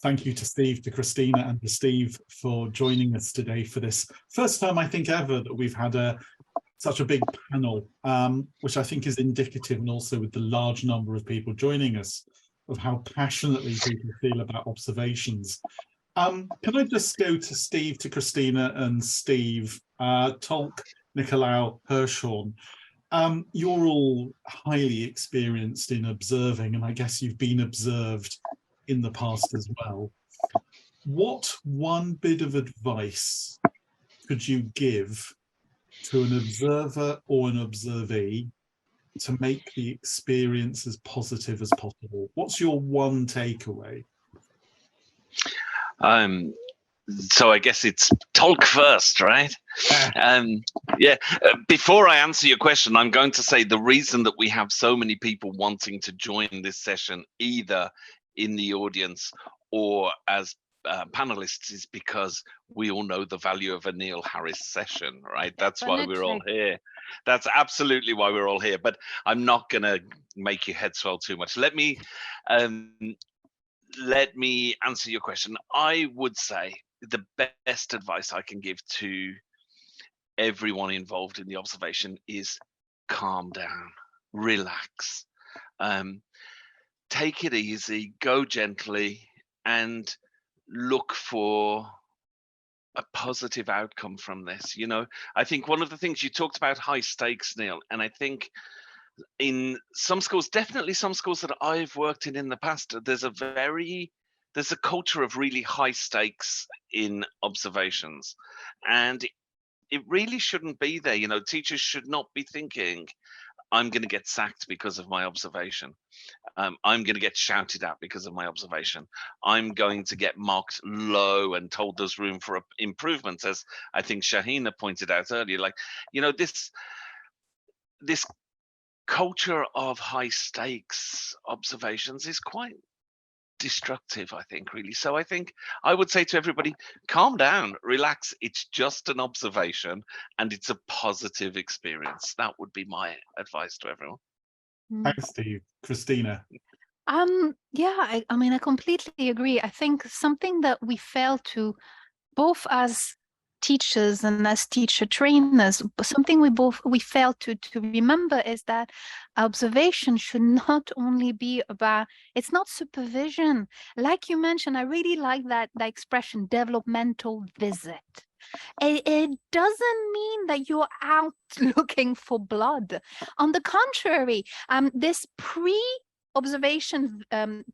Thank you to Steve, to Christina and to Steve for joining us today for this first time, I think, ever that we've had such a big panel, which I think is indicative, and also with the large number of people joining us, of how passionately people feel about observations. Can I just go to Steve, to Christina and Steve, Tolk, Nicolau, Hirschhorn. You're all highly experienced in observing, and I guess you've been observed in the past as well. What one bit of advice could you give to an observer or an observee to make the experience as positive as possible? What's your one takeaway? So I guess it's Tolk first, right? Before I answer your question, I'm going to say the reason that we have so many people wanting to join this session, either in the audience or as panelists, is because we all know the value of a Neil Harris session, right? That's why we're all here. That's absolutely why we're all here. But I'm not going to make your head swell too much. Let me answer your question. I would say the best advice I can give to everyone involved in the observation is calm down, relax, take it easy, go gently, and look for a positive outcome from this. You know, I think one of the things you talked about, high stakes, Neil, and I think in some schools, definitely some schools that I've worked in the past, there's a culture of really high stakes in observations, and it really shouldn't be there. You know, teachers should not be thinking, I'm going to get sacked because of my observation. I'm going to get shouted at because of my observation. I'm going to get marked low and told there's room for improvements, as I think Shahina pointed out earlier. Like, you know, this culture of high stakes observations is quite destructive, I think, really. So I think I would say to everybody, calm down, relax. It's just an observation and it's a positive experience. That would be my advice to everyone. Thanks, Steve. Christina. Yeah, I mean, I completely agree. I think something that we fail to, both as teachers and as teacher trainers, something we fail to remember is that observation should not only be about, it's not supervision. Like you mentioned, I really like that expression, developmental visit. It doesn't mean that you're out looking for blood. On the contrary, this observation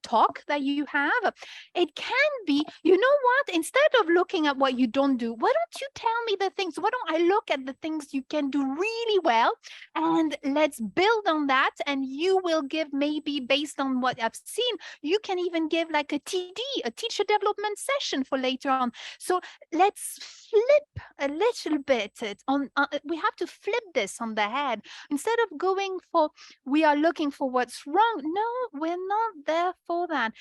talk that you have, it can be, you know what, instead of looking at what you don't do, why don't you tell me the things, why don't I look at the things you can do really well, and let's build on that, and you will give, maybe based on what I've seen, you can even give like a TD, a teacher development session for later on. So let's flip a little bit we have to flip this on the head. Instead of going for, we are looking for what's wrong, no, we're not there for that.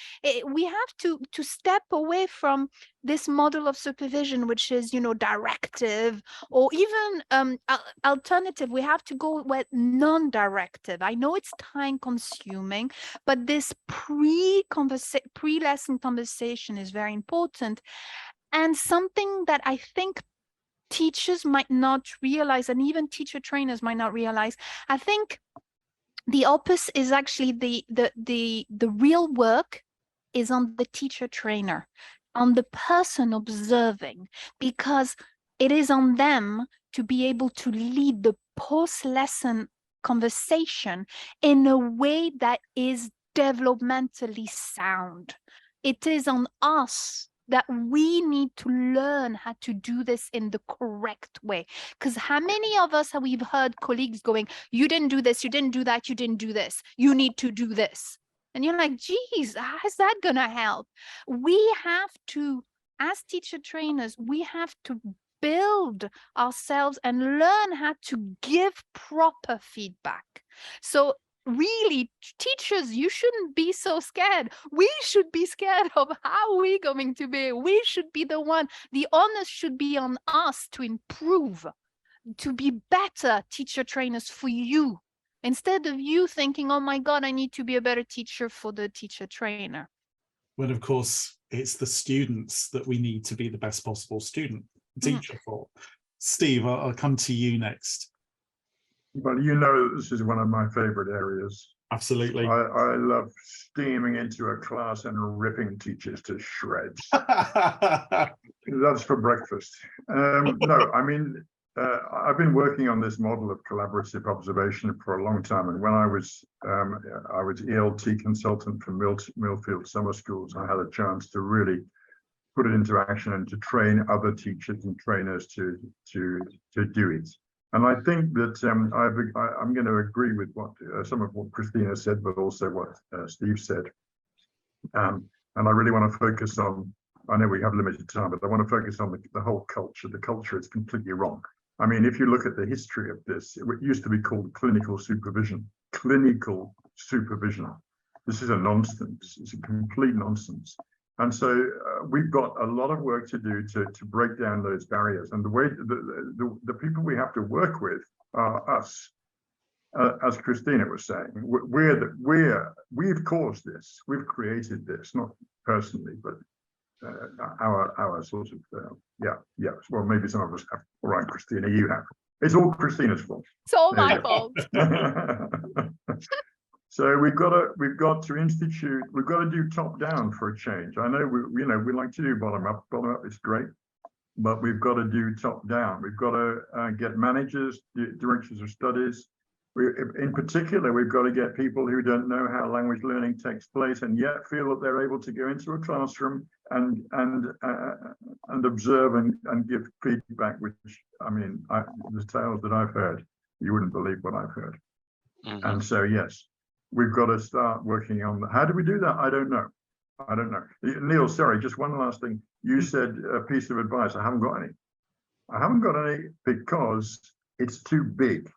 We have to step away from this model of supervision, which is, you know, directive, or even alternative. We have to go with non-directive. I know it's time consuming, but this pre-lesson conversation is very important. And something that I think teachers might not realize, and even teacher trainers might not realize, I think the opposite is actually the real work is on the teacher trainer, on the person observing, because it is on them to be able to lead the post-lesson conversation in a way that is developmentally sound. It is on us that we need to learn how to do this in the correct way. Because how many of us have we heard colleagues going, you didn't do this, you didn't do that, you didn't do this, you need to do this. And you're like, geez, how's that going to help? We have to, as teacher trainers, we have to build ourselves and learn how to give proper feedback. So really, teachers, you shouldn't be so scared. We should be scared of how we're going to be. We should be the one. The onus should be on us to improve, to be better teacher trainers for you, instead of you thinking, oh my God, I need to be a better teacher for the teacher trainer. when of course it's the students that we need to be the best possible teacher for. Steve, I'll come to you next. Well, you know, this is one of my favorite areas. Absolutely. I love steaming into a class and ripping teachers to shreds. That's for breakfast. No, I mean, I've been working on this model of collaborative observation for a long time. And when I was ELT consultant for Millfield Summer Schools, I had a chance to really put it into action and to train other teachers and trainers to do it. And I think that I'm going to agree with what some of what Christina said, but also what Steve said. And I really want to focus on, I know we have limited time, but I want to focus on the whole culture. The culture is completely wrong. I mean, if you look at the history of this, it used to be called clinical supervision. Clinical supervision. This is a nonsense. It's a complete nonsense. And so we've got a lot of work to do to break down those barriers. And the way the people we have to work with are us, as Christina was saying. We've caused this. We've created this, not personally, but our sort of yeah. Well, maybe some of us have. All right, Christina, you have. It's all Christina's fault. It's all my fault. So we've got to institute. We've got to do top down for a change. I know we like to do bottom up. Bottom up is great, but we've got to do top down. We've got to get managers, directors of studies. In particular, we've got to get people who don't know how language learning takes place and yet feel that they're able to go into a classroom and observe and give feedback. Which, I mean, the tales that I've heard, you wouldn't believe what I've heard. Mm-hmm. And so, yes. We've got to start working on that. How do we do that? I don't know. Neil, sorry, just one last thing. You said a piece of advice. I haven't got any. I haven't got any because it's too big.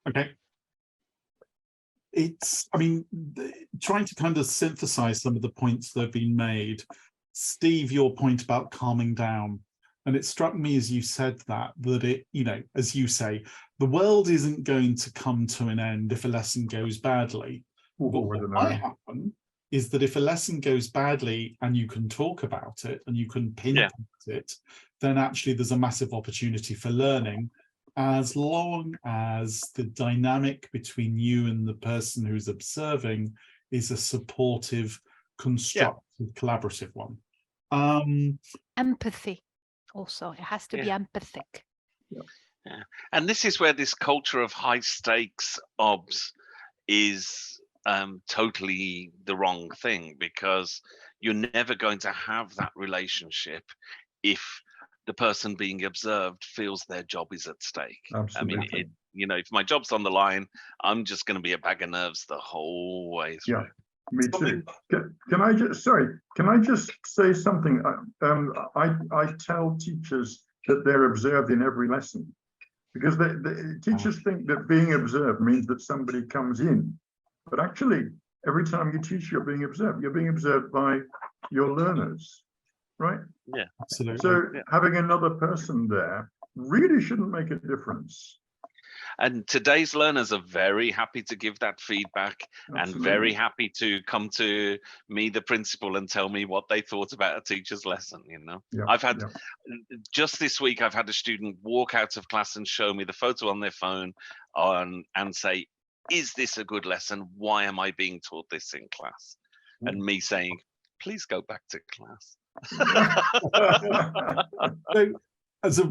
Okay. I mean, trying to kind of synthesize some of the points that have been made. Steve, your point about calming down. And it struck me as you said that it, as you say, the world isn't going to come to an end if a lesson goes badly. But what might happen is that if a lesson goes badly and you can talk about it and you can pinpoint it, then actually there's a massive opportunity for learning, as long as the dynamic between you and the person who's observing is a supportive, constructive, collaborative one. Empathy also, it has to be empathic. Yeah. And this is where this culture of high stakes obs is totally the wrong thing, because you're never going to have that relationship if the person being observed feels their job is at stake. Absolutely. I mean, if my job's on the line, I'm just going to be a bag of nerves the whole way through. Yeah, me too. Can I just say something? I tell teachers that they're observed in every lesson, because the teachers think that being observed means that somebody comes in. But actually, every time you teach, you're being observed. You're being observed by your learners, right? Yeah, absolutely. So having another person there really shouldn't make a difference. And today's learners are very happy to give that feedback. Absolutely. And very happy to come to me, the principal, and tell me what they thought about a teacher's lesson. I've had just this week, I've had a student walk out of class and show me the photo on their phone and say, is this a good lesson? Why am I being taught this in class? And me saying, please go back to class. So,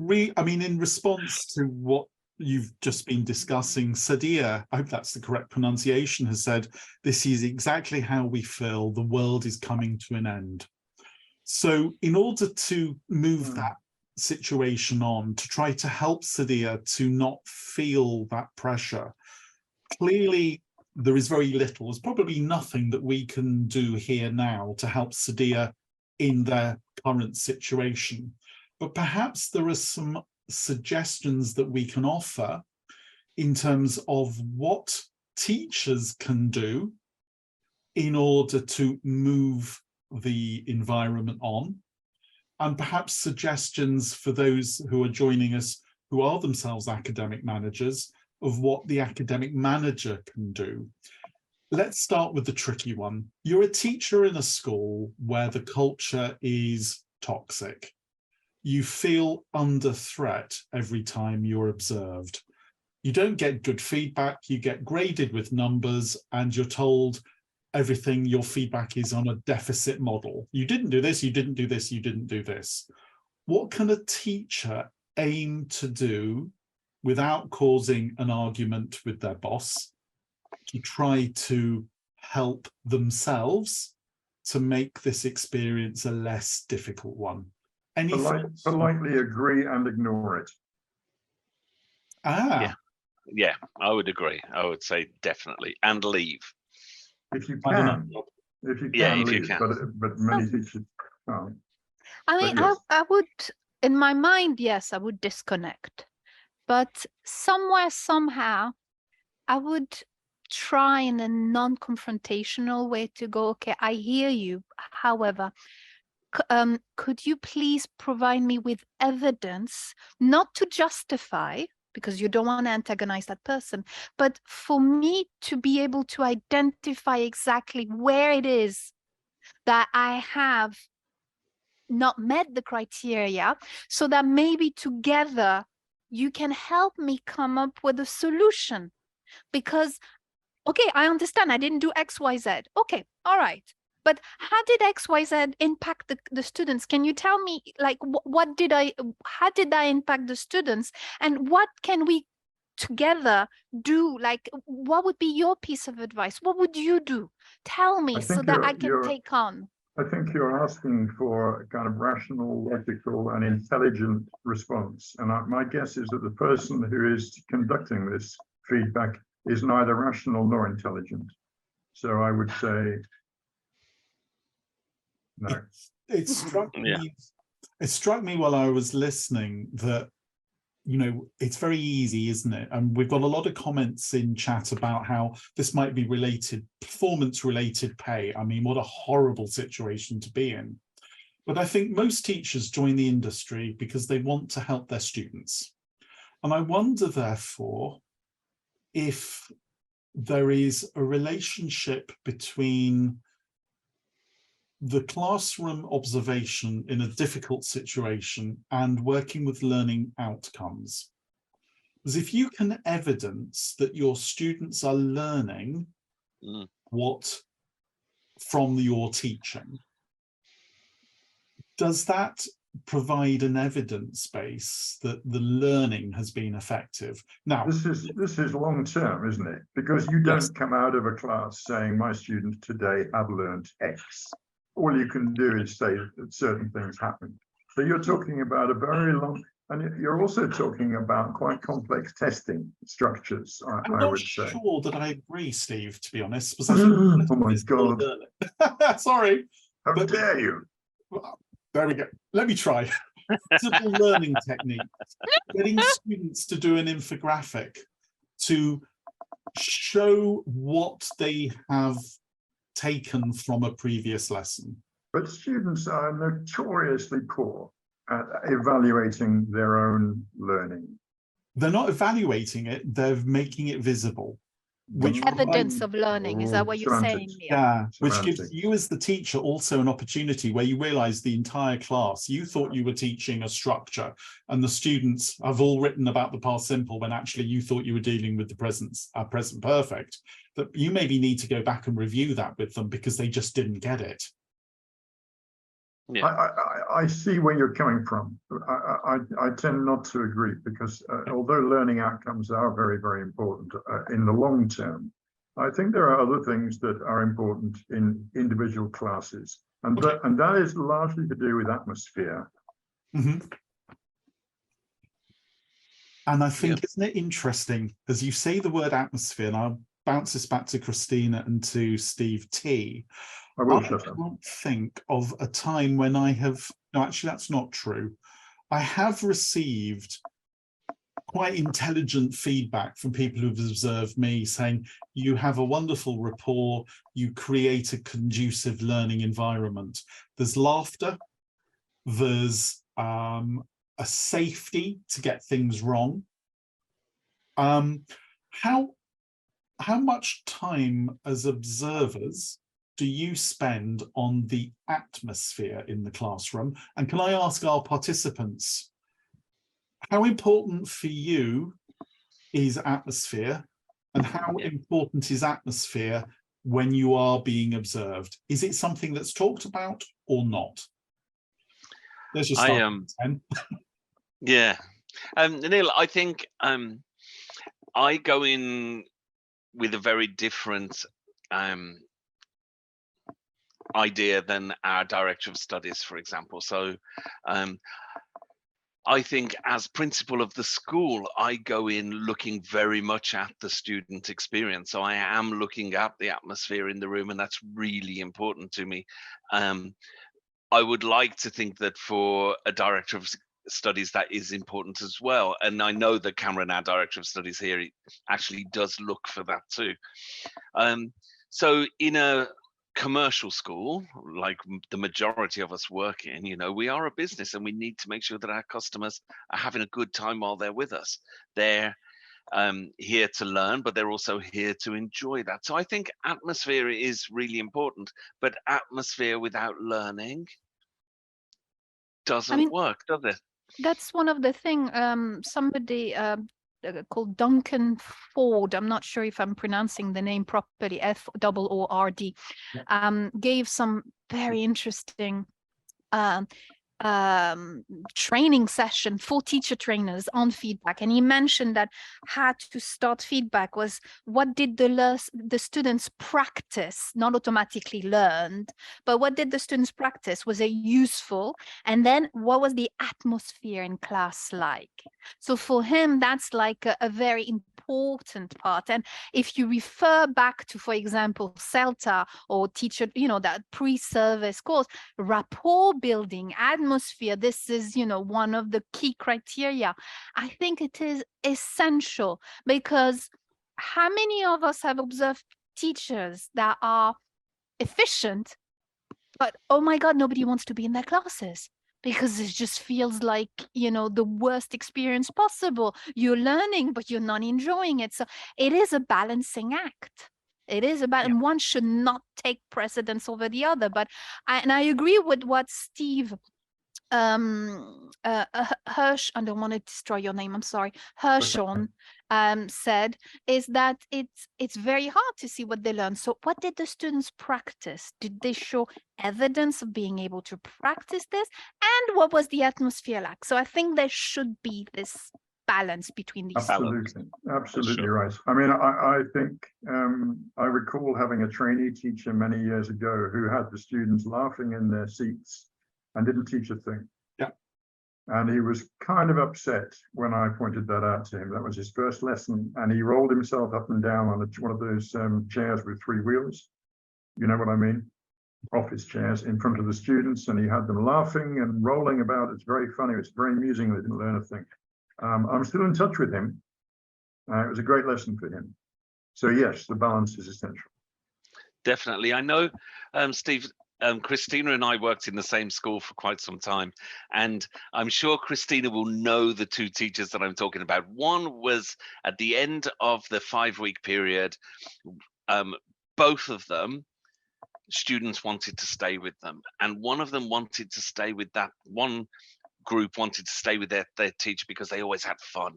in response to what you've just been discussing, Sadia, I hope that's the correct pronunciation, has said, this is exactly how we feel. The world is coming to an end. So in order to move that situation on, to try to help Sadia to not feel that pressure, clearly there is very little, there's probably nothing that we can do here now to help Sadia in their current situation. But perhaps there are some suggestions that we can offer in terms of what teachers can do in order to move the environment on, and perhaps suggestions for those who are joining us who are themselves academic managers of what the academic manager can do. let's start with the tricky one. You're a teacher in a school where the culture is toxic. You feel under threat every time you're observed. You don't get good feedback, you get graded with numbers, and you're told everything, your feedback is on a deficit model. You didn't do this, you didn't do this, you didn't do this. What can a teacher aim to do without causing an argument with their boss to try to help themselves to make this experience a less difficult one? Any thoughts? Politely agree and ignore it. Yeah, I would agree. I would say definitely, and leave. If you can, If you leave, can. but many teachers can't. I mean, yes. I would, in my mind, yes, I would disconnect. But somewhere, somehow, I would try in a non-confrontational way to go, okay, I hear you. However, could you please provide me with evidence, not to justify, because you don't want to antagonize that person, but for me to be able to identify exactly where it is that I have not met the criteria, so that maybe together you can help me come up with a solution. Because, okay, I understand I didn't do X, Y, Z. Okay, all right. But how did X, Y, Z impact the students? Can you tell me, like, how did that impact the students? And what can we together do? Like, what would be your piece of advice? What would you do? Tell me so that I can take on. I think you're asking for a kind of rational, logical, and intelligent response. And my guess is that the person who is conducting this feedback is neither rational nor intelligent. So I would say no. It struck me while I was listening that, you know, it's very easy, isn't it? And we've got a lot of comments in chat about how this might be performance-related pay. I mean, what a horrible situation to be in. But I think most teachers join the industry because they want to help their students. And I wonder, therefore, if there is a relationship between the classroom observation in a difficult situation and working with learning outcomes. Because if you can evidence that your students are learning what from your teaching, does that provide an evidence base that the learning has been effective? Now, this is long term, isn't it? Because you don't come out of a class saying my students today have learned X. All you can do is say that certain things happened. So you're talking about a very long, and you're also talking about quite complex testing structures, I'm I not would say. sure that I agree, Steve, to be honest. Oh my God. Sorry. How dare you? There we go. Let me try. Simple learning techniques. Getting students to do an infographic to show what they have taken from a previous lesson. But students are notoriously poor at evaluating their own learning. They're not evaluating it, they're making it visible. Which evidence of learning, is that what you're saying? Yeah, which gives you as the teacher also an opportunity where you realize the entire class, you thought you were teaching a structure and the students have all written about the past simple when actually you thought you were dealing with the present perfect. That you maybe need to go back and review that with them because they just didn't get it. Yeah. I see where you're coming from. I tend not to agree because although learning outcomes are very, very important in the long term, I think there are other things that are important in individual classes. And, and that is largely to do with atmosphere. Mm-hmm. And I think, isn't it interesting, as you say the word atmosphere, and I'll bounce this back to Christina and to Steve T. I can't think of a time when I have, no, actually that's not true. I have received quite intelligent feedback from people who've observed me saying, you have a wonderful rapport, you create a conducive learning environment. There's laughter, there's a safety to get things wrong. How how much time as observers do you spend on the atmosphere in the classroom? And can I ask our participants, how important for you is atmosphere, and how important is atmosphere when you are being observed? Is it something that's talked about or not? There's your start. Yeah, Neil, I think I go in with a very different idea than our director of studies, for example. So I think as principal of the school, I go in looking very much at the student experience. So I am looking at the atmosphere in the room, and that's really important to me. I would like to think that for a director of studies that is important as well. And I know that Cameron, our director of studies here, actually does look for that too. So in a commercial school, like the majority of us work in, you know, we are a business and we need to make sure that our customers are having a good time while they're with us. They're here to learn, but they're also here to enjoy that. So I think atmosphere is really important, but atmosphere without learning doesn't work, does it? That's one of the thing. Somebody called Duncan Ford, I'm not sure if I'm pronouncing the name properly, Ford, gave some very interesting training session for teacher trainers on feedback, and he mentioned that how to start feedback was what did the students practice, not automatically learned, but what did the students practice? Was it useful? And then what was the atmosphere in class like? So for him, that's like a very important part. And if you refer back to, for example, CELT or teacher, you know, that pre-service course, rapport building, atmosphere, this is, you know, one of the key criteria. I think it is essential, because how many of us have observed teachers that are efficient, but oh my God, nobody wants to be in their classes because it just feels like, you know, the worst experience possible. You're learning, but you're not enjoying it. So it is a balancing act. It is about, and one should not take precedence over the other. But I agree with what Steve Hirsch, I don't want to destroy your name, I'm sorry, Hirschhorn said, is that it's very hard to see what they learn. So what did the students practice? Did they show evidence of being able to practice this? And what was the atmosphere like? So I think there should be this balance between these. Absolutely sure. Right. I mean, I think I recall having a trainee teacher many years ago who had the students laughing in their seats and didn't teach a thing. Yeah. And he was kind of upset when I pointed that out to him. That was his first lesson, and he rolled himself up and down on one of those chairs with 3 wheels. You know what I mean? Office chairs in front of the students, and he had them laughing and rolling about. It's very funny. It's very amusing. They didn't learn a thing. I'm still in touch with him. It was a great lesson for him. So yes, the balance is essential. Definitely. I know, Steve, Christina and I worked in the same school for quite some time, and I'm sure Christina will know the 2 teachers that I'm talking about. One was at the end of the 5-week period, both of them, students wanted to stay with them, and one of them wanted to stay with that one group, wanted to stay with their teacher because they always had fun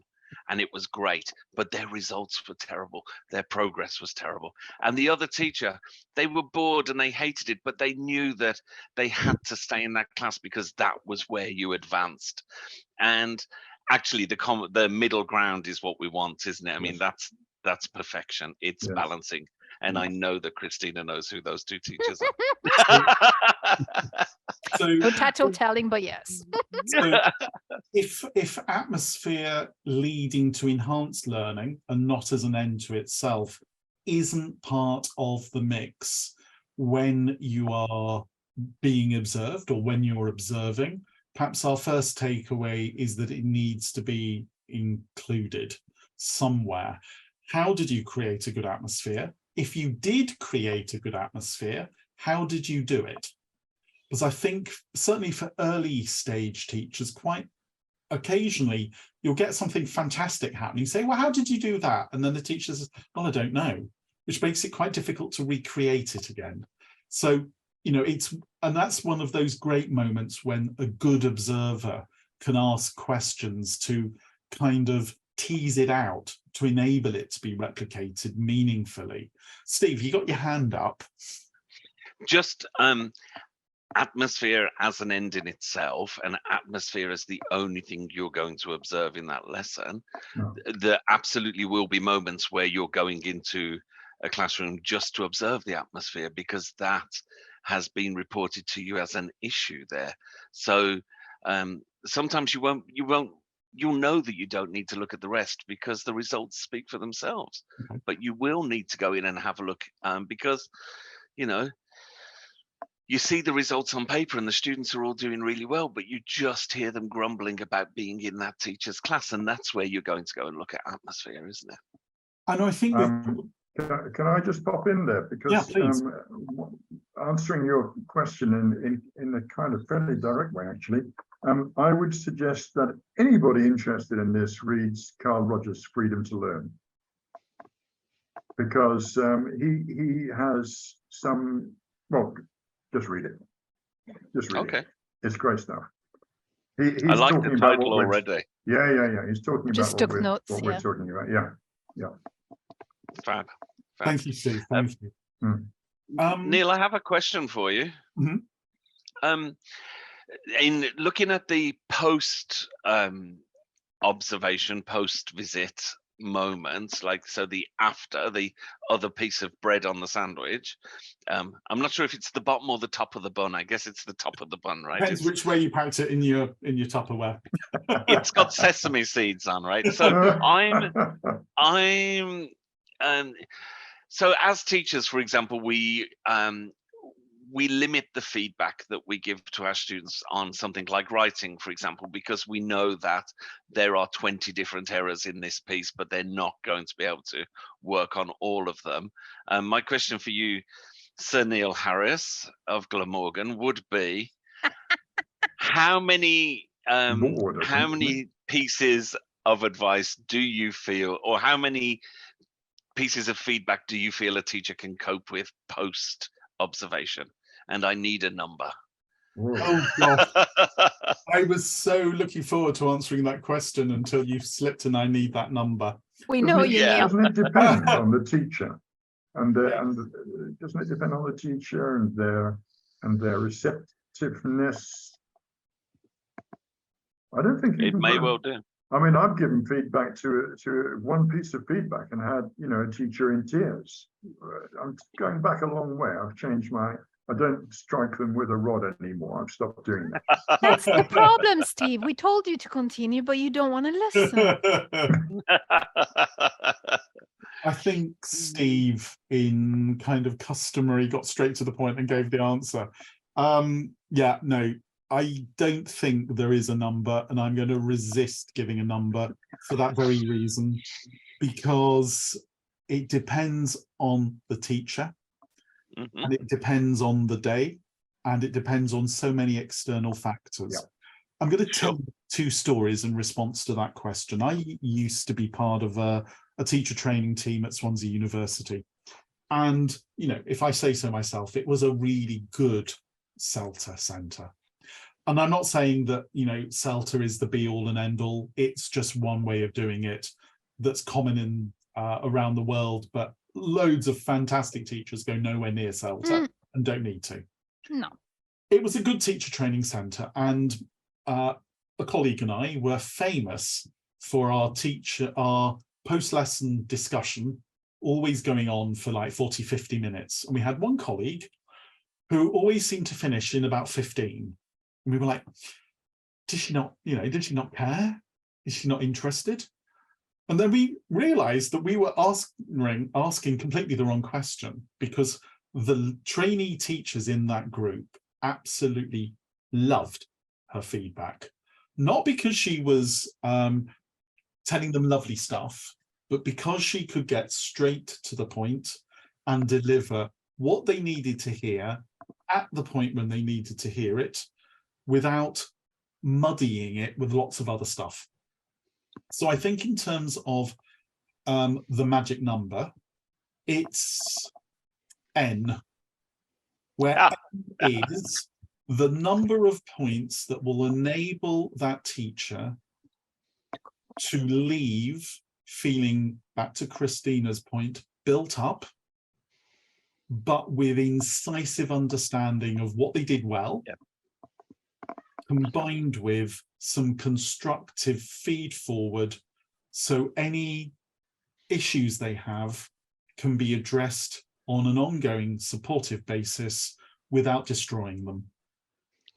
and it was great, but their results were terrible, their progress was terrible. And the other teacher, they were bored and they hated it, but they knew that they had to stay in that class because that was where you advanced. And actually the middle ground is what we want, isn't it? I mean, that's perfection. It's balancing. And I know that Christina knows who those 2 teachers are. So, no tattletale telling, but yes. So if atmosphere leading to enhanced learning and not as an end to itself isn't part of the mix when you are being observed or when you're observing, perhaps our first takeaway is that it needs to be included somewhere. How did you create a good atmosphere? If you did create a good atmosphere, how did you do it? Because I think certainly for early stage teachers, quite occasionally you'll get something fantastic happening. You say, well, how did you do that? And then the teacher says, well, I don't know, which makes it quite difficult to recreate it again. So, you know, and that's one of those great moments when a good observer can ask questions to kind of tease it out, to enable it to be replicated meaningfully. Steve, you got your hand up. Just atmosphere as an end in itself, and atmosphere as the only thing you're going to observe in that lesson. No. There absolutely will be moments where you're going into a classroom just to observe the atmosphere, because that has been reported to you as an issue there. So sometimes you'll know that you don't need to look at the rest because the results speak for themselves. Okay. But you will need to go in and have a look, because, you know, you see the results on paper and the students are all doing really well, but you just hear them grumbling about being in that teacher's class, and that's where you're going to go and look at atmosphere, isn't it? And I think can I just pop in there? Because yeah, please. Answering your question in a kind of fairly direct way, actually, I would suggest that anybody interested in this reads Carl Rogers' Freedom to Learn, because he has some, well, just read it. Just read it. It's great stuff. He's I like talking the about title what already. Yeah. He's talking Just about took notes, what we're talking about. Yeah. Fab. Thank you, Steve. Thank you. Neil, I have a question for you. Mm-hmm. In looking at the post observation, post visit moments, like, so the after, the other piece of bread on the sandwich, I'm not sure if it's the bottom or the top of the bun. I guess it's the top of the bun, right? Depends which way you packed it in your Tupperware. It's got sesame seeds on, right? So so as teachers, for example, we limit the feedback that we give to our students on something like writing, for example, because we know that there are 20 different errors in this piece, but they're not going to be able to work on all of them. My question for you, Sir Neil Harris of Glamorgan, would be how many pieces of advice do you feel, or how many pieces of feedback do you feel a teacher can cope with post observation? And I need a number. Oh gosh. I was so looking forward to answering that question until you slipped and I need that number. We know you, Neil. Doesn't it depend on the teacher? And doesn't it depend on the teacher and their receptiveness? I don't think it may well do. I mean, I've given feedback to one piece of feedback and had, you know, a teacher in tears. I'm going back a long way. I've changed I don't strike them with a rod anymore. I've stopped doing that. That's the problem, Steve. We told you to continue, but you don't want to listen. I think Steve, in kind of customary, got straight to the point and gave the answer. Yeah, no, I don't think there is a number, and I'm going to resist giving a number for that very reason, because it depends on the teacher. Mm-hmm. And it depends on the day, and it depends on so many external factors. Yeah. I'm going to tell you two stories in response to that question. I used to be part of a teacher training team at Swansea University. And, you know, if I say so myself, it was a really good CELT centre. And I'm not saying that, you know, CELT is the be all and end all. It's just one way of doing it that's common in around the world, but loads of fantastic teachers go nowhere near CELT and don't need to. No. It was a good teacher training centre, and a colleague and I were famous for our post-lesson discussion, always going on for like 40, 50 minutes. And we had one colleague who always seemed to finish in about 15. And we were like, did she not care? Is she not interested? And then we realized that we were asking completely the wrong question, because the trainee teachers in that group absolutely loved her feedback. Not because she was telling them lovely stuff, but because she could get straight to the point and deliver what they needed to hear at the point when they needed to hear it, without muddying it with lots of other stuff. So I think in terms of the magic number, it's N, where N is the number of points that will enable that teacher to leave feeling, back to Christina's point, built up, but with incisive understanding of what they did well, combined with some constructive feed forward, so any issues they have can be addressed on an ongoing supportive basis without destroying them.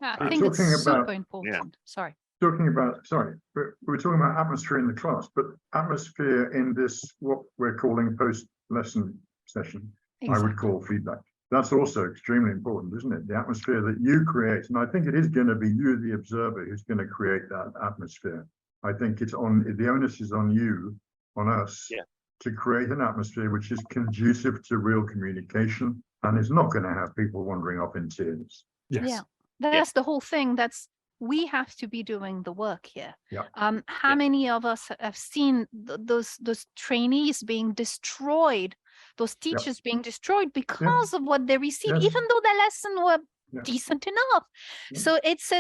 Yeah, I think it's super important. Yeah. Sorry. We're talking about atmosphere in the class, but atmosphere in this, what we're calling post-lesson session, exactly. I would call feedback. That's also extremely important, isn't it? The atmosphere that you create. And I think it is going to be you, the observer, who's going to create that atmosphere. I think it's on, the onus is on you, on us, to create an atmosphere which is conducive to real communication and is not going to have people wandering off in tears. Yes. Yeah, that's the whole thing. We have to be doing the work here. How many of us have seen those trainees being destroyed, those teachers being destroyed because of what they received, even though the lesson were decent enough? So it's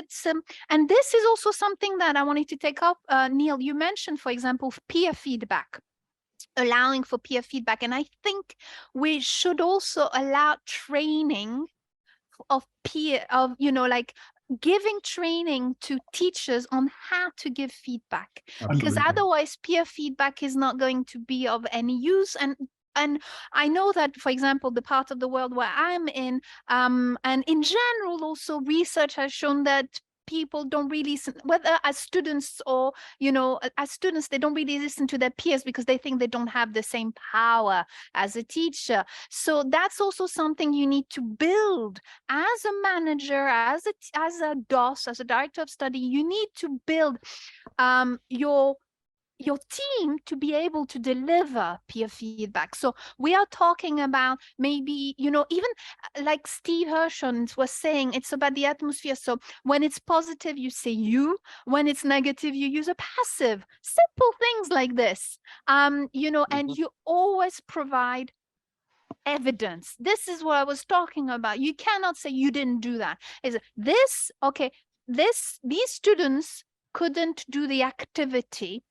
and this is also something that I wanted to take up. Neil, you mentioned, for example, peer feedback, allowing for peer feedback, and I think we should also allow training of peer, of like giving training to teachers on how to give feedback. Absolutely. Because otherwise peer feedback is not going to be of any use. And I know that, for example, the part of the world where I'm in, and in general also research has shown that people don't really listen, whether as students or, as students, they don't really listen to their peers because they think they don't have the same power as a teacher. So that's also something you need to build as a manager, as a DOS, as a director of study. You need to build your team to be able to deliver peer feedback. So we are talking about maybe, even like Steve Hirschon was saying, it's about the atmosphere. So when it's positive, you say you. When it's negative, you use a passive. Simple things like this, and you always provide evidence. This is what I was talking about. You cannot say you didn't do that. Is this okay? These students couldn't do the activity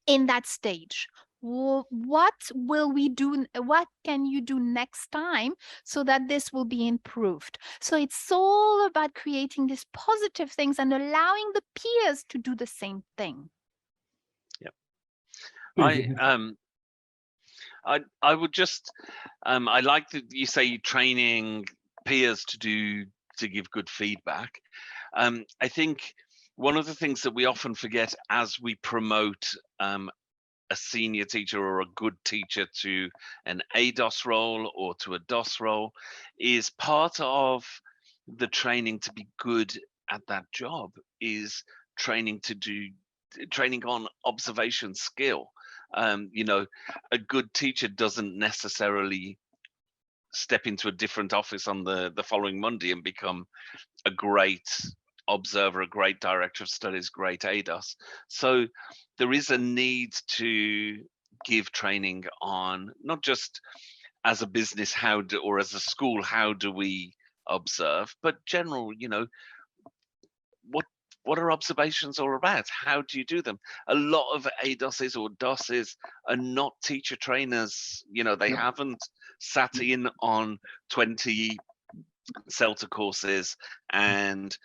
in that stage. What will we do? What can you do next time so that this will be improved? So it's all about creating these positive things and allowing the peers to do the same thing. I would just I like that you say training peers to give good feedback. I think one of the things that we often forget as we promote a senior teacher or a good teacher to an ADOS role or to a DOS role is part of the training to be good at that job is training on observation skill. A good teacher doesn't necessarily step into a different office on the following Monday and become a great observer, a great director of studies, great ADOS. So there is a need to give training on not just as a business or as a school, how do we observe, but general, what are observations all about? How do you do them? A lot of ADOSs or DOSs are not teacher trainers. They haven't sat in on 20 CELT courses and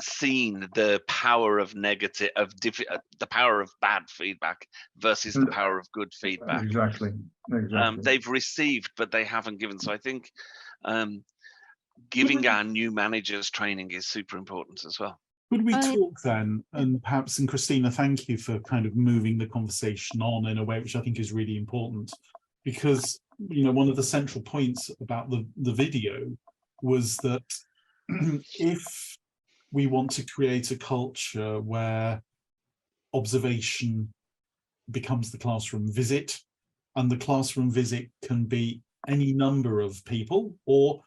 seen the power of the power of bad feedback versus the power of good feedback. Exactly. They've received, but they haven't given. So I think giving our new managers training is super important as well. Could we talk then, and perhaps, and Christina, thank you for kind of moving the conversation on in a way which I think is really important, because one of the central points about the video was that if we want to create a culture where observation becomes the classroom visit, and the classroom visit can be any number of people or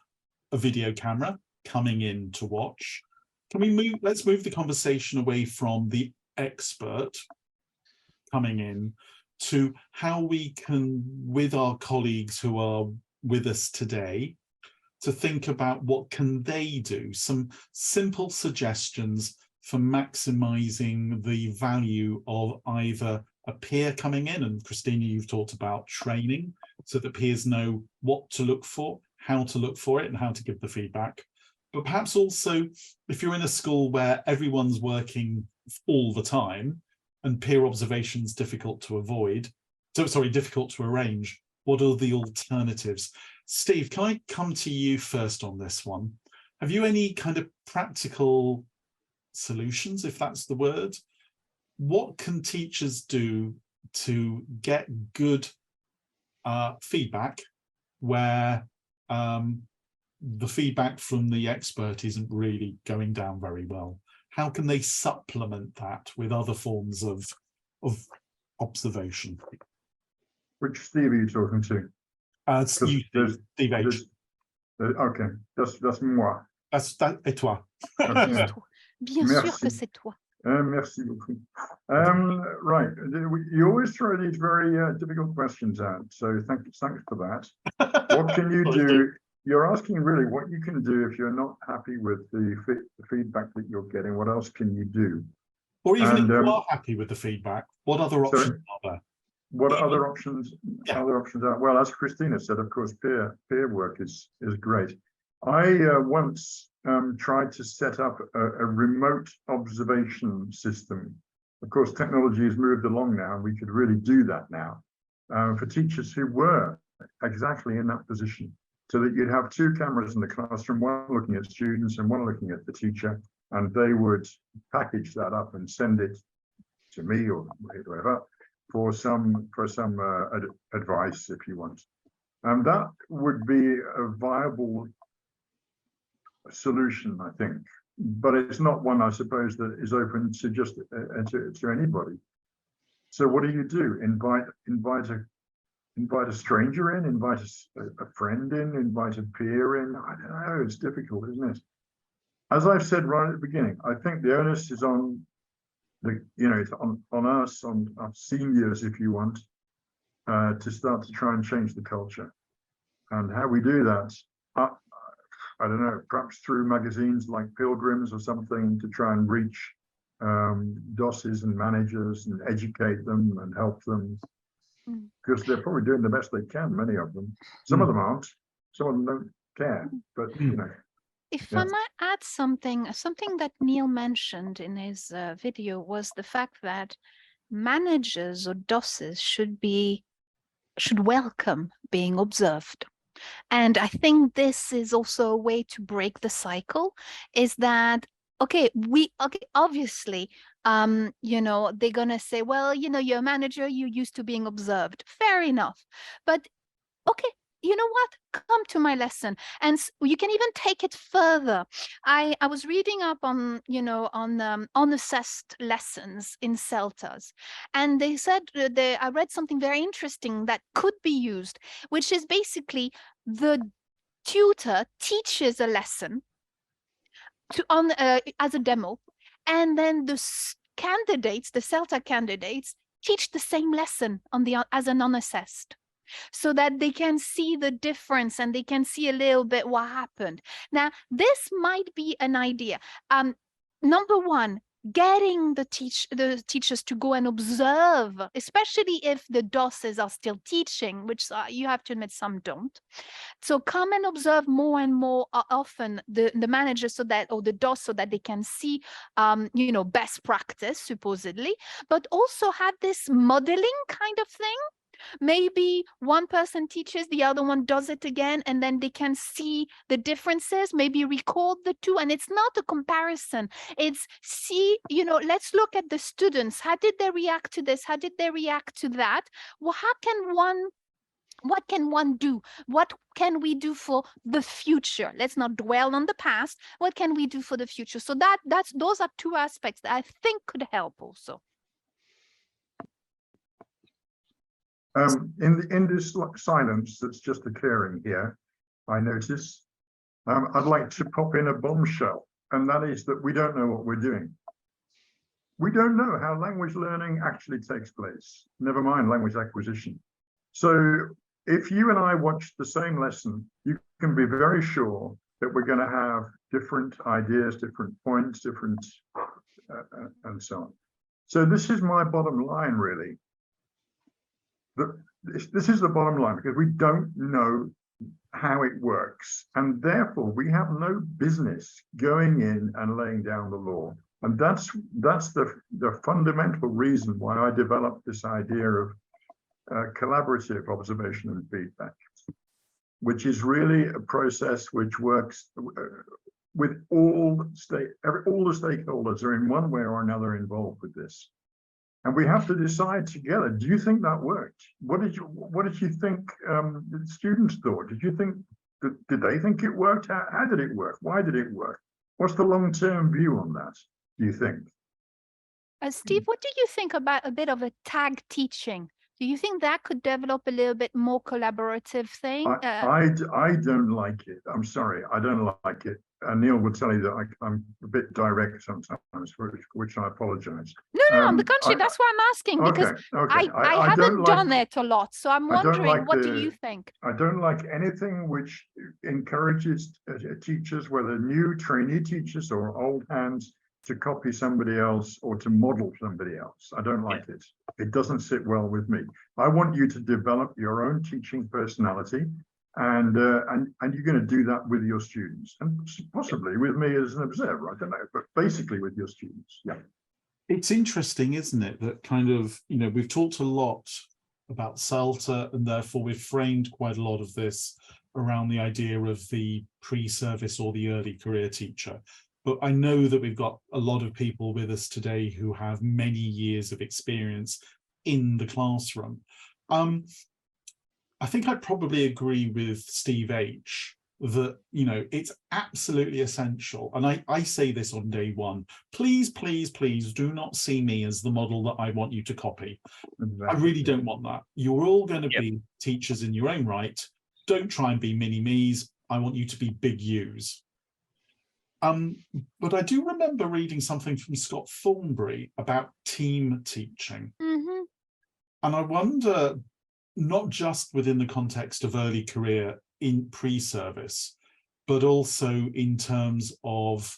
a video camera coming in to watch, can we let's move the conversation away from the expert coming in to how we can, with our colleagues who are with us today, to think about what can they do, some simple suggestions for maximizing the value of either a peer coming in, and Christina, you've talked about training so that peers know what to look for, how to look for it, and how to give the feedback. But perhaps also, if you're in a school where everyone's working all the time and peer observation's difficult to avoid, difficult to arrange, what are the alternatives? Steve, can I come to you first on this one? Have you any kind of practical solutions, if that's the word? What can teachers do to get good feedback where the feedback from the expert isn't really going down very well? How can they supplement that with other forms of observation? Which Steve are you talking to? Steve H. Okay, that's moi. Et toi? Okay. Bien sûr que c'est toi. Merci beaucoup. Right, you always throw these very difficult questions out, so thanks for that. What can you do? You're asking really what you can do if you're not happy with the feedback that you're getting. What else can you do? Or even if you are happy with the feedback, what other options are there? What other options? Yeah. Other options are, well, as Christina said, of course, peer work is great. I once tried to set up a remote observation system. Of course, technology has moved along now, and we could really do that now for teachers who were exactly in that position, so that you'd have two cameras in the classroom, one looking at students and one looking at the teacher, and they would package that up and send it to me or whoever for some advice, if you want. And that would be a viable solution, I think, but it's not one, I suppose, that is open to just to anybody. So what do? Invite a stranger in, invite a friend in, invite a peer in. I don't know, it's difficult, isn't it? As I've said right at the beginning, I think the onus is on it's on us, on our seniors, if you want, to start to try and change the culture. And how we do that, I don't know, perhaps through magazines like Pilgrims or something, to try and reach DOSes and managers and educate them and help them, because they're probably doing the best they can, many of them. Some of them aren't, some of them don't care, but If I might add something that Neil mentioned in his video was the fact that managers or DOSes should welcome being observed. And I think this is also a way to break the cycle, is that, obviously, they're going to say, well, you're a manager, you're used to being observed. Fair enough. But, okay, you know what? Come to my lesson. And you can even take it further. I was reading up on, on unassessed lessons in CELTs. And they said, I read something very interesting that could be used, which is basically the tutor teaches a lesson as a demo, and then the candidates, the CELT candidates, teach the same lesson as an unassessed, so that they can see the difference and they can see a little bit what happened. Now, this might be an idea. Number one, getting the teachers to go and observe, especially if the DOSes are still teaching, which you have to admit some don't. So come and observe more and more often the managers, or the DOS, so that they can see, best practice, supposedly, but also have this modeling kind of thing. Maybe one person teaches, the other one does it again, and then they can see the differences, maybe record the two. And it's not a comparison. It's let's look at the students. How did they react to this? How did they react to that? Well, what can one do? What can we do for the future? Let's not dwell on the past. What can we do for the future? So those are two aspects that I think could help also. In this silence that's just occurring here, I notice I'd like to pop in a bombshell. and that is that we don't know what we're doing. We don't know how language learning actually takes place, never mind language acquisition. So if you and I watch the same lesson, you can be very sure that we're going to have different ideas, different points, different, and so on. So this is my bottom line, really. This is the bottom line, because we don't know how it works, and therefore we have no business going in and laying down the law. And that's the fundamental reason why I developed this idea of collaborative observation and feedback, which is really a process which works with all the stakeholders are in one way or another involved with this. And we have to decide together, do you think that worked? What did you think the students thought? Did you think, did they think it worked? How did it work? Why did it work? What's the long-term view on that, do you think? Steve, what do you think about a bit of a tag teaching? Do you think that could develop a little bit more collaborative thing? I don't like it. I'm sorry, I don't like it. Neil will tell you that I'm a bit direct sometimes, which I apologize. No, on the contrary, that's why I'm asking, because I haven't done it a lot. So I'm wondering, what do you think? I don't like anything which encourages teachers, whether new trainee teachers or old hands, to copy somebody else or to model somebody else. I don't like it. It doesn't sit well with me. I want you to develop your own teaching personality, and you're going to do that with your students, and possibly with me as an observer. I don't know, but basically with your students. Yeah. It's interesting, isn't it, that kind of, you know, we've talked a lot about CELT, and therefore we've framed quite a lot of this around the idea of the pre-service or the early career teacher. But I know that we've got a lot of people with us today who have many years of experience in the classroom. I think I'd probably agree with Steve H. that, you know, it's absolutely essential. And I say this on day one, please, please, please do not see me as the model that I want you to copy. Exactly. I really don't want that. You're all going to be teachers in your own right. Don't try and be mini-me's. I want you to be big U's. But I do remember reading something from Scott Thornbury about team teaching. Mm-hmm. And I wonder, not just within the context of early career in pre-service, but also in terms of,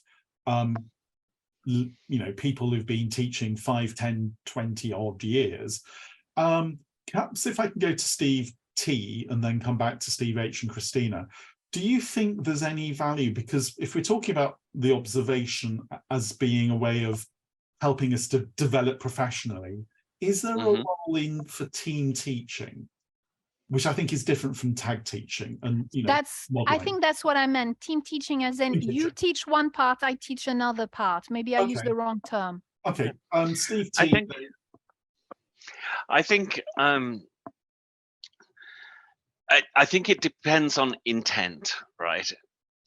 you know, people who've been teaching 5, 10, 20 odd years. Perhaps if I can go to Steve T and then come back to Steve H and Christina. Do you think there's any value? Because if we're talking about the observation as being a way of helping us to develop professionally, is there a role in for team teaching, which I think is different from tag teaching? And, you know, I think that's what I meant. Team teaching, as in you teach one part, I teach another part. Maybe I used the wrong term. Okay, Steve T. I think I think it depends on intent, right?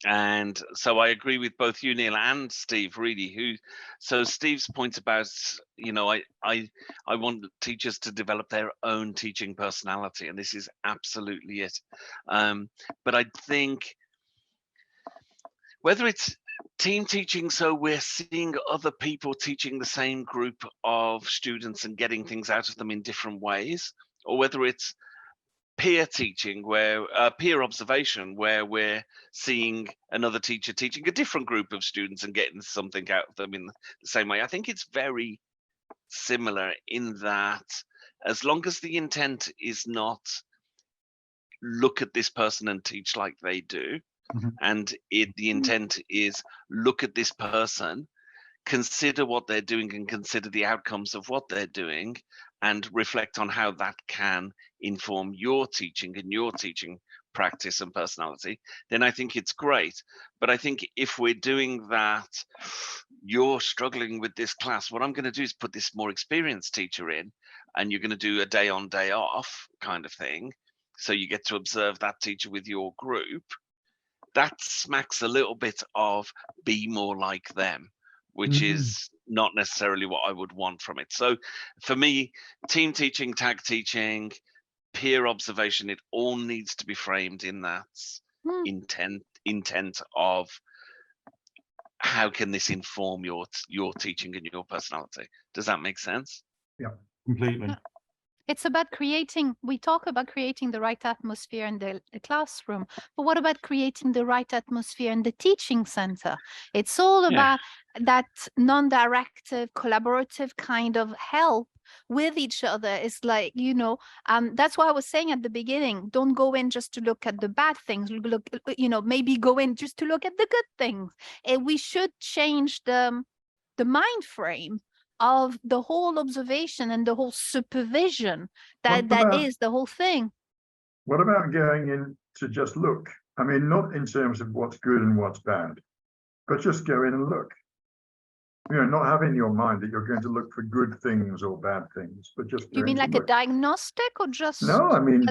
And so I agree with both you, Neil, and Steve, really. So Steve's point about, you know, I want teachers to develop their own teaching personality, and this is absolutely it. But I think whether it's team teaching, so we're seeing other people teaching the same group of students and getting things out of them in different ways, or whether it's peer teaching, where peer observation, where we're seeing another teacher teaching a different group of students and getting something out of them in the same way. I think it's very similar in that, as long as the intent is not look at this person and teach like they do, and the intent is look at this person, consider what they're doing and consider the outcomes of what they're doing, and reflect on how that can inform your teaching and your teaching practice and personality, then I think it's great. But I think if we're doing that, you're struggling with this class, what I'm going to do is put this more experienced teacher in, and you're going to do a day on, day off kind of thing. So you get to observe that teacher with your group. That smacks a little bit of be more like them, which is not necessarily what I would want from it. So for me, team teaching, tag teaching, peer observation, it all needs to be framed in that intent of how can this inform your teaching and your personality? Does that make sense? Yeah, Completely. It's about creating, we talk about creating the right atmosphere in the classroom, but what about creating the right atmosphere in the teaching center? It's all about that non-directive, collaborative kind of help with each other. It's like, you know, that's why I was saying at the beginning, don't go in just to look at the bad things, look, you know, maybe go in just to look at the good things. And we should change the mind frame of the whole observation and the whole supervision that is the whole thing. What about going in to just look? I mean, not in terms of what's good and what's bad, but just go in and look. You know, not have in your mind that you're going to look for good things or bad things, but just Do you mean like a diagnostic or just? No, I mean,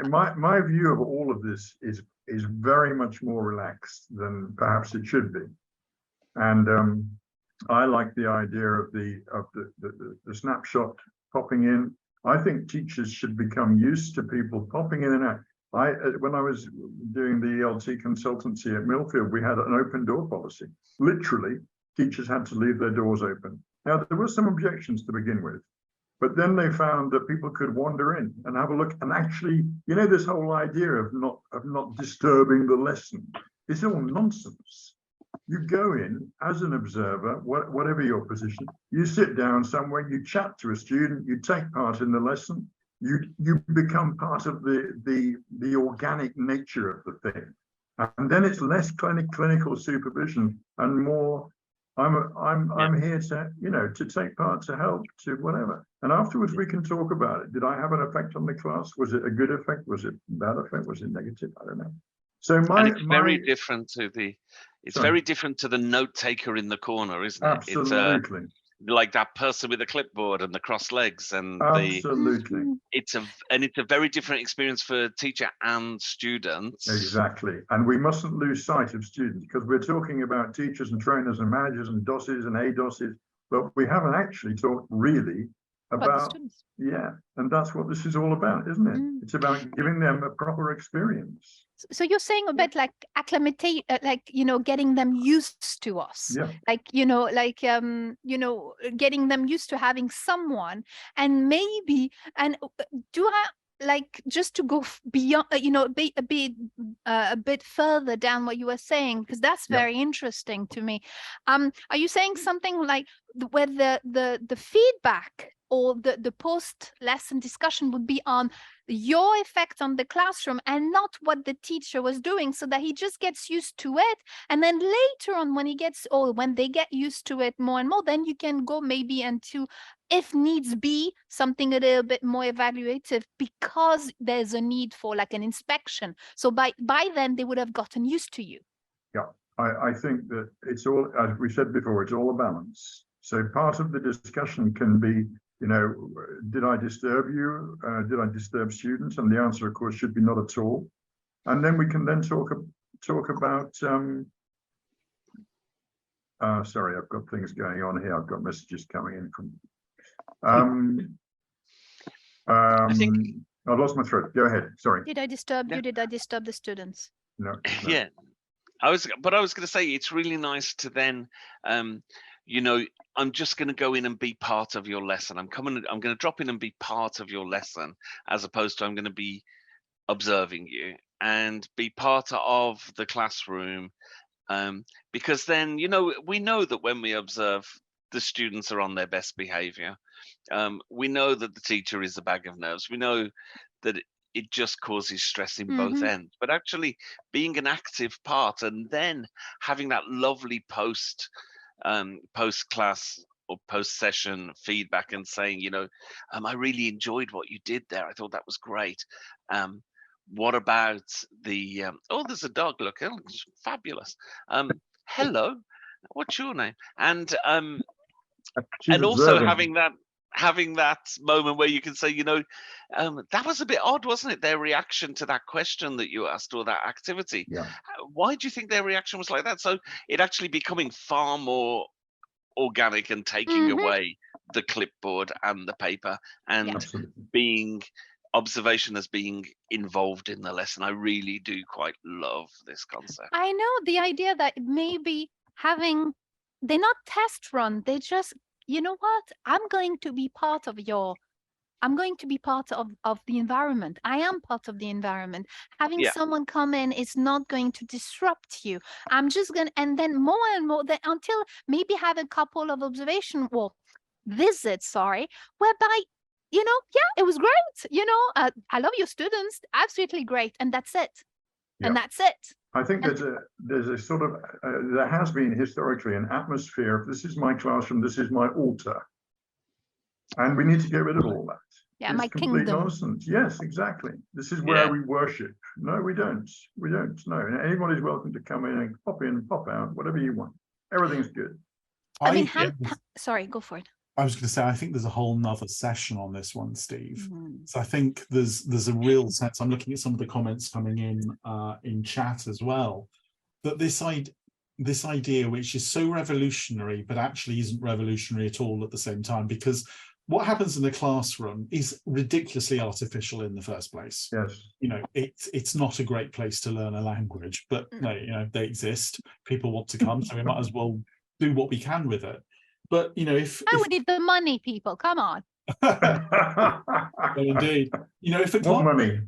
my view of all of this is very much more relaxed than perhaps it should be. And I like the idea of the snapshot popping in. I think teachers should become used to people popping in and out. When I was doing the ELT consultancy at Millfield, we had an open door policy. Literally, teachers had to leave their doors open. Now, there were some objections to begin with, but then they found that people could wander in and have a look. And actually, you know, this whole idea of not disturbing the lesson, it's all nonsense. You go in as an observer, whatever your position, you sit down somewhere, you chat to a student, you take part in the lesson, you become part of the organic nature of the thing. And then it's less clinical supervision and more, I'm here to, you know, to take part, to help, to whatever. And afterwards we can talk about it. Did I have an effect on the class? Was it a good effect? Was it a bad effect? Was it negative? I don't know. So it's very different to the, very different to the note taker in the corner, isn't it? Absolutely. It's like that person with a clipboard and the crossed legs, and absolutely. It's a very different experience for teacher and students. Exactly. And we mustn't lose sight of students, because we're talking about teachers and trainers and managers and DOSes and ADOSes, but we haven't actually talked really about and that's what this is all about, isn't it? It's about giving them a proper experience. So you're saying a bit like acclimate, like, you know, getting them used to us, like, you know, like, you know, getting them used to having someone. And maybe, and do I, like, just to go beyond, you know, a bit further down what you were saying, because that's very interesting to me. Are you saying something like where the feedback or the post lesson discussion would be on your effect on the classroom and not what the teacher was doing, so that he just gets used to it, and then later on when they get used to it more and more, then you can go maybe into, if needs be, something a little bit more evaluative, because there's a need for like an inspection. So by then they would have gotten used to you. Yeah, I think that it's all, as we said before, it's all a balance. So part of the discussion can be, you know, did I disturb you? Did I disturb students? And the answer, of course, should be not at all. And then we can then talk about, sorry, I've got things going on here. I've got messages coming in from, I think I lost my thread. Go ahead. Sorry. Did I disturb you? Did I disturb the students? No. Yeah. I was going to say, it's really nice to then, you know, I'm just going to go in and be part of your lesson. I'm going to drop in and be part of your lesson, as opposed to I'm going to be observing you and be part of the classroom. Because then, you know, we know that when we observe, the students are on their best behavior. We know that the teacher is a bag of nerves. We know that it just causes stress in both ends. But actually being an active part, and then having that lovely post class or post session feedback and saying, you know, I really enjoyed what you did there. I thought that was great. What about the oh, there's a dog, look, it looks fabulous. Hello, what's your name? And also having that moment where you can say, you know, that was a bit odd, wasn't it? Their reaction to that question that you asked, or that activity. Why do you think their reaction was like that? So it actually becoming far more organic and taking away the clipboard and the paper, and being observation as being involved in the lesson. I really do quite love this concept. I know the idea that maybe they're not test run. They just, you know what? I'm going to be part of the environment. I am part of the environment. Having someone come in is not going to disrupt you. I'm just going to, and then more and more, until maybe have a couple of visits, whereby, it was great. I love your students, absolutely great. And that's it. Yeah. And that's it. I think there's a sort of, there has been historically an atmosphere of, this is my classroom, this is my altar. And we need to get rid of all that. Yeah, it's my complete kingdom. nonsense. Yes, exactly. This is where we worship. No, we don't. We don't. No, anybody's welcome to come in, pop out, whatever you want. Everything's good. Sorry, go for it. I was going to say, I think there's a whole nother session on this one, Steve. So I think there's a real sense. I'm looking at some of the comments coming in chat as well, that this idea, which is so revolutionary, but actually isn't revolutionary at all at the same time, because what happens in the classroom is ridiculously artificial in the first place. Yes. It's not a great place to learn a language, but they exist. People want to come, so we might as well do what we can with it. But if we need the money, people, come on. Well, indeed, if a class, money,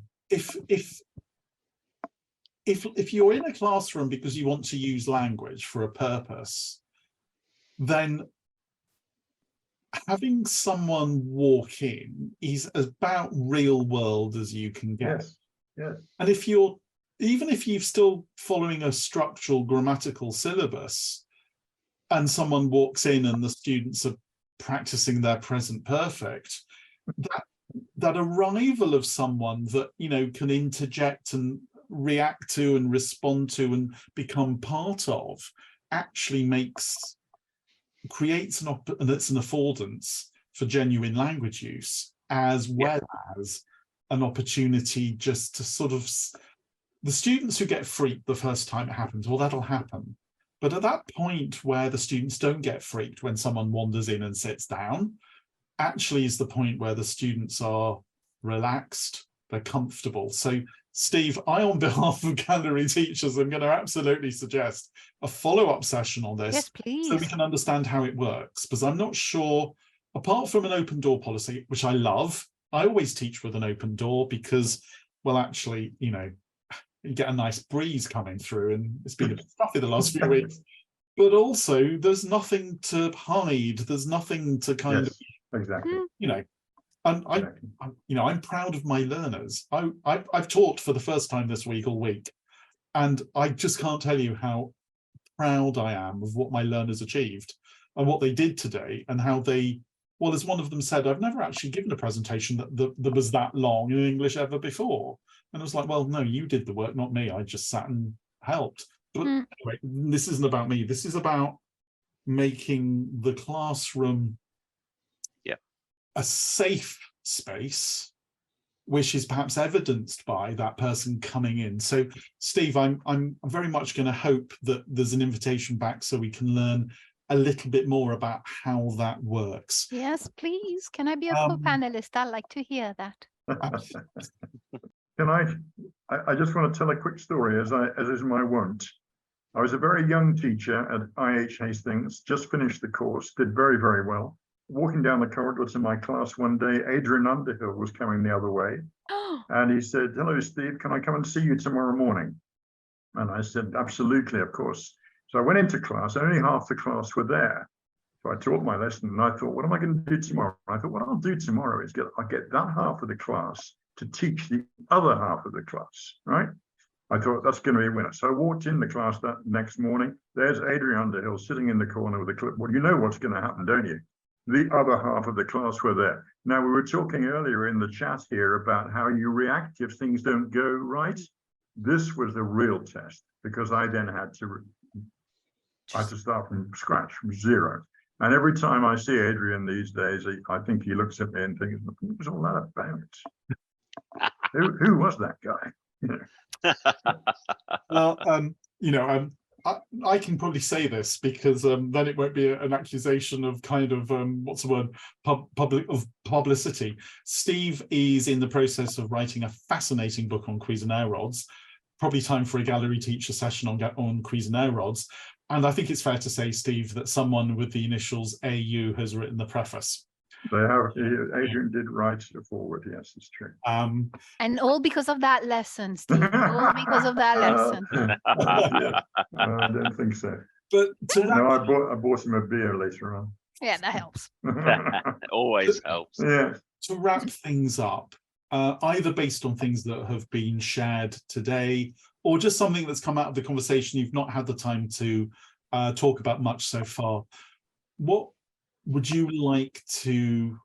if you're in a classroom because you want to use language for a purpose, then having someone walk in is about real world as you can get. Yes. And even if you're still following a structural grammatical syllabus, and someone walks in and the students are practicing their present perfect, that arrival of someone that can interject and react to and respond to and become part of actually creates an affordance for genuine language use, as well as an opportunity just to sort of, the students who get freaked the first time it happens, well, that'll happen. But at that point where the students don't get freaked when someone wanders in and sits down, actually is the point where the students are relaxed, they're comfortable. So, Steve, on behalf of gallery teachers, I'm going to absolutely suggest a follow-up session on this. Yes, please. So we can understand how it works, because I'm not sure, apart from an open door policy, which I love, I always teach with an open door because, well, actually, you get a nice breeze coming through, and it's been a bit stuffy the last few weeks. But also, there's nothing to hide. There's nothing to kind of, exactly. I'm proud of my learners. I've taught for the first time this week all week, and I just can't tell you how proud I am of what my learners achieved and what they did today, and how they. Well, as one of them said, I've never actually given a presentation that was that long in English ever before. And I was like, well, no, you did the work, not me. I just sat and helped. But anyway, this isn't about me. This is about making the classroom a safe space, which is perhaps evidenced by that person coming in. So, Steve, I'm very much going to hope that there's an invitation back so we can learn a little bit more about how that works. Yes, please. Can I be a co-panelist? I'd like to hear that. Can I just want to tell a quick story, as is my wont. I was a very young teacher at IH Hastings, just finished the course, did very, very well. Walking down the corridor to my class one day, Adrian Underhill was coming the other way. And he said, "Hello, Steve, can I come and see you tomorrow morning?" And I said, "Absolutely, of course." So I went into class, only half the class were there. So I taught my lesson, and I thought, what am I going to do tomorrow? I thought, what I'll do tomorrow is I'll get that half of the class to teach the other half of the class, right? I thought that's going to be a winner. So I walked in the class that next morning. There's Adrian Underhill sitting in the corner with a clipboard. You know what's going to happen, don't you? The other half of the class were there. Now, we were talking earlier in the chat here about how you react if things don't go right. This was the real test, because I then had to start from scratch, from zero. And every time I see Adrian these days, I think he looks at me and thinks, what was all that about? Who was that guy? Well, I can probably say this because then it won't be an accusation of kind of what's the word, publicity. Steve is in the process of writing a fascinating book on Cuisenaire rods. Probably time for a gallery teacher session on Cuisenaire rods. And I think it's fair to say, Steve, that someone with the initials AU has written the preface. They have. Adrian did write the forward. Yes, it's true. And all because of that lesson, Steve. All because of that lesson. Yeah, I don't think so. But No, I bought him a beer later on. Yeah, that helps. Always helps. Yeah. to wrap things up, either based on things that have been shared today, or just something that's come out of the conversation you've not had the time to talk about much so far, what would you like to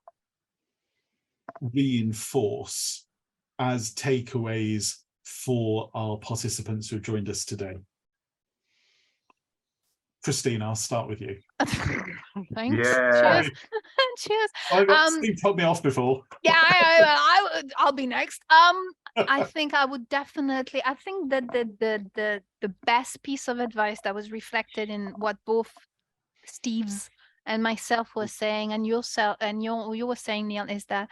reinforce as takeaways for our participants who have joined us today? Christine, I'll start with you. Thanks. Yeah. Cheers. Cheers. Steve told me off before. Yeah, I'll be next. I think I would definitely. I think that the best piece of advice that was reflected in what both Steve's and myself were saying, and yourself, and you were saying, Neil, is that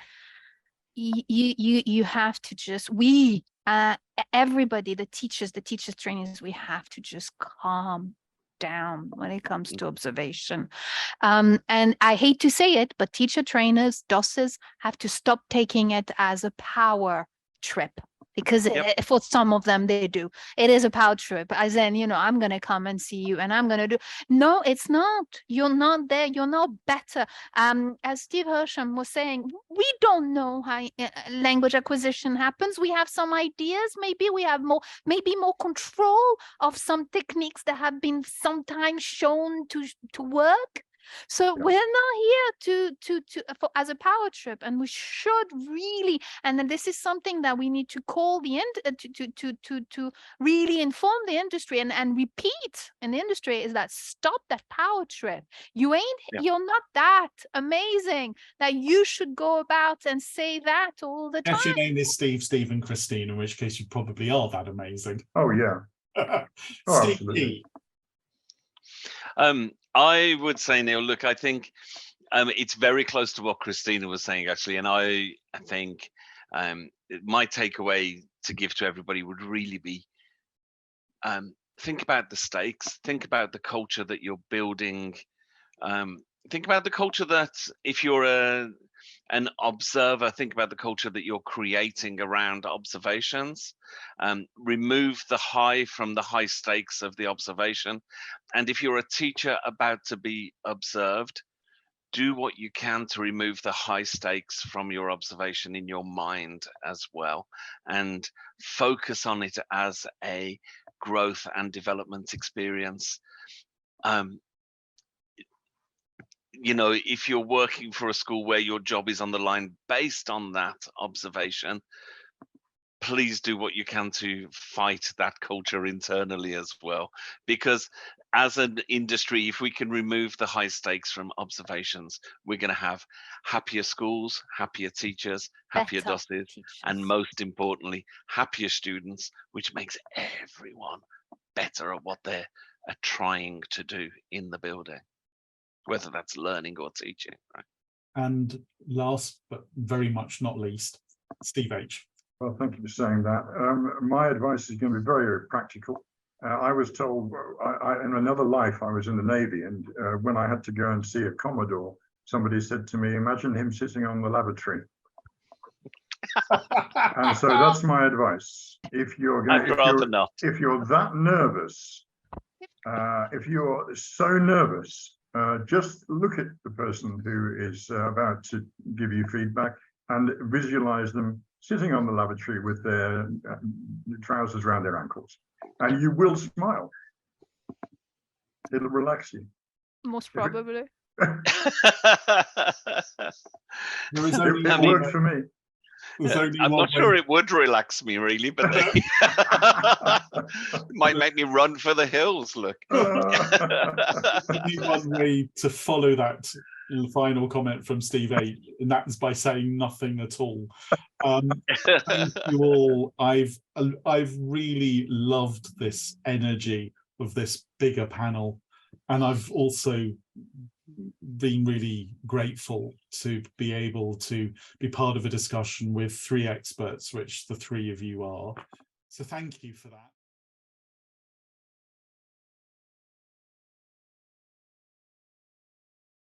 you have to just everybody, the teachers trainers, we have to just calm down when it comes to observation. And I hate to say it, but teacher trainers, DOSers, have to stop taking it as a power trip, because for some of them they do. It is a power trip, as in, I'm going to come and see you and I'm going to do. No, it's not. You're not there. You're not better. As Steve Hersham was saying, we don't know how language acquisition happens. We have some ideas. Maybe we have more control of some techniques that have been sometimes shown to work. So we're not here as a power trip, and we should really, and then this is something that we need to call the end to really inform the industry and repeat in the industry, is that stop that power trip. You're not that amazing that you should go about and say that all the time. If your name is Steve, and Christine, in which case you probably are that amazing. Oh yeah. Steve. I would say, Neil, look, I think it's very close to what Christina was saying, actually. And I think my takeaway to give to everybody would really be, think about the stakes, think about the culture that you're building. Think about the culture that, if you're an observer, think about the culture that you're creating around observations. Remove the high from the high stakes of the observation. And if you're a teacher about to be observed, do what you can to remove the high stakes from your observation in your mind as well, and focus on it as a growth and development experience. If you're working for a school where your job is on the line based on that observation, please do what you can to fight that culture internally as well. Because as an industry, if we can remove the high stakes from observations, we're going to have happier schools, happier teachers, happier DOSes, and most importantly, happier students, which makes everyone better at what they're trying to do in the building, whether that's learning or teaching, right? And last but very much not least, Steve H. Well, thank you for saying that. My advice is going to be very, very practical. I was told in another life, I was in the Navy, and when I had to go and see a Commodore, somebody said to me, imagine him sitting on the lavatory. And so that's my advice. If you're that nervous, if you're so nervous, just look at the person who is about to give you feedback and visualize them sitting on the lavatory with their trousers around their ankles, and you will smile. It'll relax you. Most probably. It worked for me. I'm not sure it would relax me really, but it might make me run for the hills. Look. Only one way to follow that final comment from Steve A, and that's by saying nothing at all. Thank you all. I've really loved this energy of this bigger panel, and I've also been really grateful to be able to be part of a discussion with three experts, which the three of you are. So thank you for that.